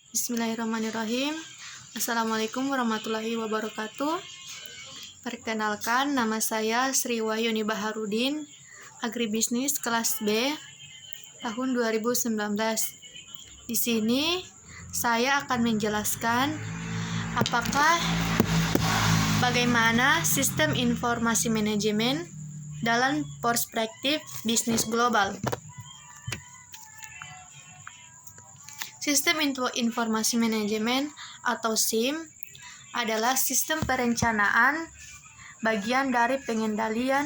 Bismillahirrahmanirrahim. Assalamualaikum warahmatullahi wabarakatuh. Perkenalkan, nama saya Sri Wahyuni Baharudin, agribisnis kelas B tahun 2019. Di sini saya akan menjelaskan bagaimana sistem informasi manajemen dalam perspektif bisnis global. Sistem informasi manajemen atau SIM adalah sistem perencanaan bagian dari pengendalian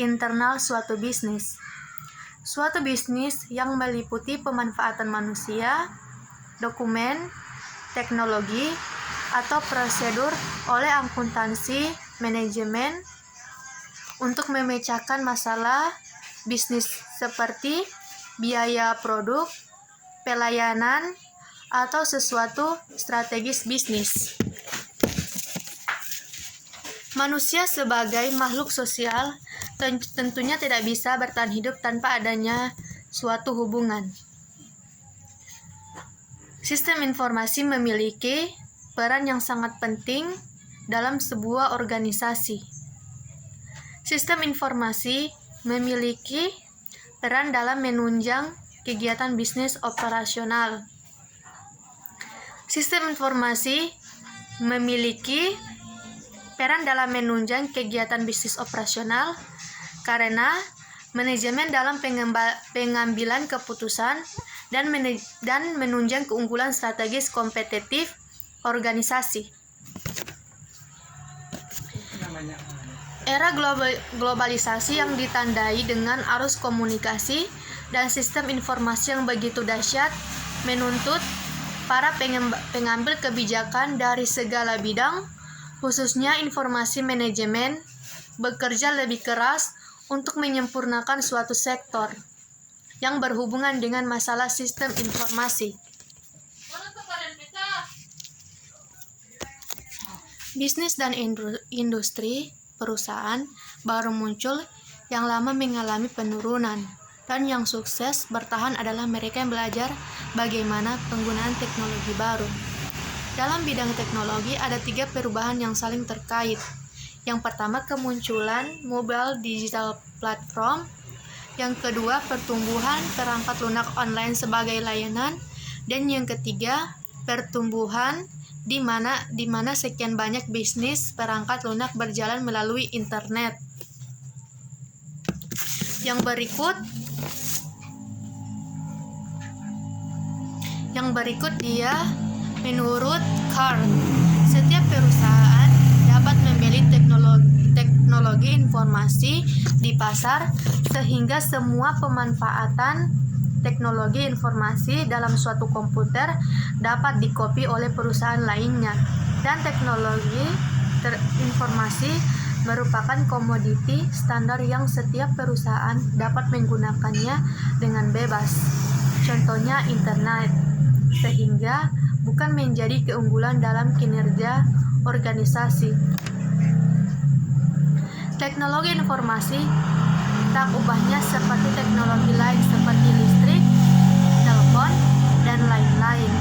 internal suatu bisnis. Suatu bisnis yang meliputi pemanfaatan manusia, dokumen, teknologi, atau prosedur oleh akuntansi manajemen untuk memecahkan masalah bisnis seperti biaya produk, pelayanan, atau sesuatu strategis bisnis. Manusia sebagai makhluk sosial tentunya tidak bisa bertahan hidup tanpa adanya suatu hubungan. Sistem informasi memiliki peran yang sangat penting dalam sebuah organisasi. Sistem informasi memiliki peran dalam menunjang kegiatan bisnis operasional. Sistem informasi memiliki peran dalam menunjang kegiatan bisnis operasional karena manajemen dalam pengambilan keputusan dan menunjang keunggulan strategis kompetitif organisasi. Era globalisasi yang ditandai dengan arus komunikasi dan sistem informasi yang begitu dahsyat menuntut para pengambil kebijakan dari segala bidang, khususnya informasi manajemen, bekerja lebih keras untuk menyempurnakan suatu sektor yang berhubungan dengan masalah sistem informasi. Bisnis dan industri perusahaan baru muncul yang lama mengalami penurunan, dan yang sukses bertahan adalah mereka yang belajar bagaimana penggunaan teknologi baru. Dalam bidang teknologi ada 3 perubahan yang saling terkait. Yang pertama, kemunculan mobile digital platform. Yang kedua, pertumbuhan perangkat lunak online sebagai layanan. Dan yang ketiga, pertumbuhan di mana sekian banyak bisnis perangkat lunak berjalan melalui internet. Yang berikut dia menurut Carl, setiap perusahaan dapat membeli teknologi informasi di pasar sehingga semua pemanfaatan teknologi informasi dalam suatu komputer dapat dikopi oleh perusahaan lainnya, dan teknologi informasi merupakan komoditi standar yang setiap perusahaan dapat menggunakannya dengan bebas. Contohnya internet, sehingga bukan menjadi keunggulan dalam kinerja organisasi. Teknologi informasi tak ubahnya seperti teknologi lain seperti listrik, telepon, dan lain-lain.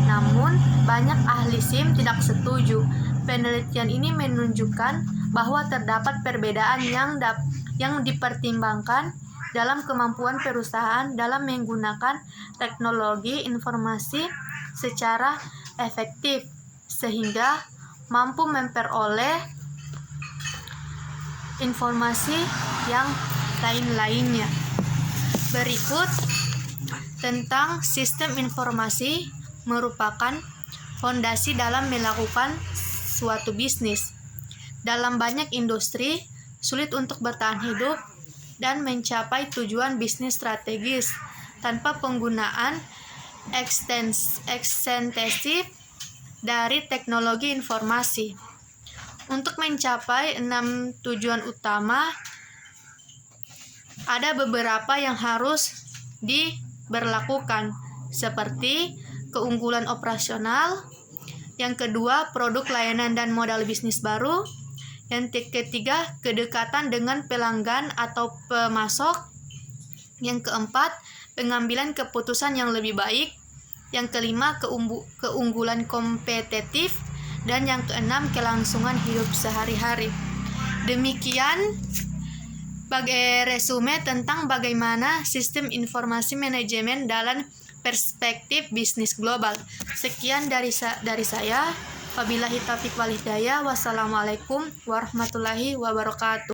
Namun, banyak ahli SIM tidak setuju. Penelitian ini menunjukkan bahwa terdapat perbedaan yang dipertimbangkan dalam kemampuan perusahaan dalam menggunakan teknologi informasi secara efektif, sehingga mampu memperoleh informasi yang lain-lainnya. Berikut tentang sistem informasi merupakan fondasi dalam melakukan suatu bisnis. Dalam banyak industri, sulit untuk bertahan hidup dan mencapai tujuan bisnis strategis tanpa penggunaan ekstensif dari teknologi informasi. Untuk mencapai 6 tujuan utama, ada beberapa yang harus diberlakukan, seperti keunggulan operasional, yang kedua produk layanan dan modal bisnis baru, yang ketiga kedekatan dengan pelanggan atau pemasok, yang keempat pengambilan keputusan yang lebih baik, Yang kelima, keunggulan kompetitif. Dan yang keenam, kelangsungan hidup sehari-hari. Demikian sebagai resume tentang bagaimana sistem informasi manajemen dalam perspektif bisnis global. Sekian dari saya. Wabillahi taufiq wal hidayah. Wassalamualaikum warahmatullahi wabarakatuh.